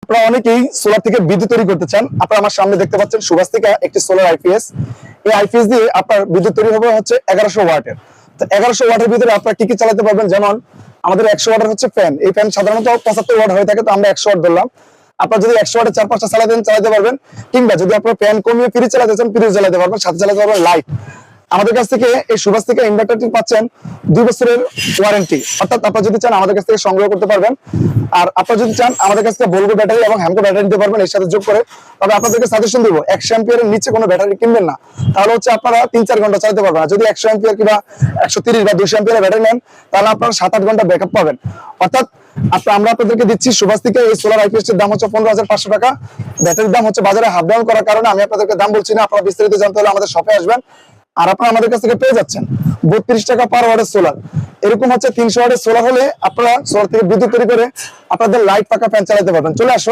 আপনারা অনেকেই সোলার থেকে বিদ্যুৎ তৈরি করতে চান। আপনারা আমার সামনে দেখতে পাচ্ছেন সুভাষিকা একটি সোলার আইপিএস। এই আইপিএস দিয়ে আপনার বিদ্যুৎ তৈরি হবে হচ্ছে 1100 ওয়াটের। তো 1100 ওয়াটের ভিতরে আপনারা কি কি চালাতে পারবেন, যেমন আমাদের 100 ওয়াটের হচ্ছে ফ্যান। এই ফ্যান সাধারণত 75 ওয়াট হয়ে থাকে, তো আমরা 100 ওয়াট ধরলাম। আপনারা যদি 100 ওয়াটের 4-5টা চালাতে পারবেন, কিংবা যদি আপনার ফ্যান কমিয়ে ফ্রিজ চালাতে চান, ফ্রিজ চালাতে পারবেন, সাথে চালাতে পারবেন লাইট। আমাদের কাছ থেকে এই সুভাষ থেকে ইনভার্টারটি পাচ্ছেন 2 বছরের ওয়ারেন্টি, অর্থাৎ আপনারা যদি চান আমাদের কাছ থেকে সংগ্রহ করতে পারবেন। আর আপনারা যদি চান আমাদের কাছ থেকে ভলভো ব্যাটারি এবং হ্যামকো ব্যাটারি নিতে পারবেন এর সাথে যোগ করে। তবে আপনাদেরকে সাজেশন দিব 100 অ্যাম্পিয়ারের নিচে কোনো ব্যাটারি কিনবেন না, তাহলে হচ্ছে আপনারা 3-4 ঘন্টা চালাতে পারবেন। আর যদি 100 অ্যাম্পিয়ার কিংবা 130 বা 200 অ্যাম্পিয়ারের ব্যাটারি নেন, তাহলে আপনারা 7-8 ঘন্টা ব্যাকআপ পাবেন। অর্থাৎ আমরা আপনাদেরকে দিচ্ছি সুভাষ থেকে এই সোলার আইপিএস এর দাম হচ্ছে 15,500 টাকা। ব্যাটারির দাম হচ্ছে বাজারে হাফ ডাউন করার কারণে আমি আপনাদেরকে দাম বলছি না। আপনারা বিস্তারিত জানতে হলে আমাদের শপে আসবেন। আর আপনারা আমাদের কাছ থেকে পেয়ে যাচ্ছেন 32 টাকা পার ওয়াটের সোলার। এরকম হচ্ছে 300 ওয়াটের সোলার হলে আপনারা সোলার থেকে বিদ্যুৎ তৈরি করে আপনাদের লাইট পাকা ফ্যান চালাতে পারবেন। চলে আসুন।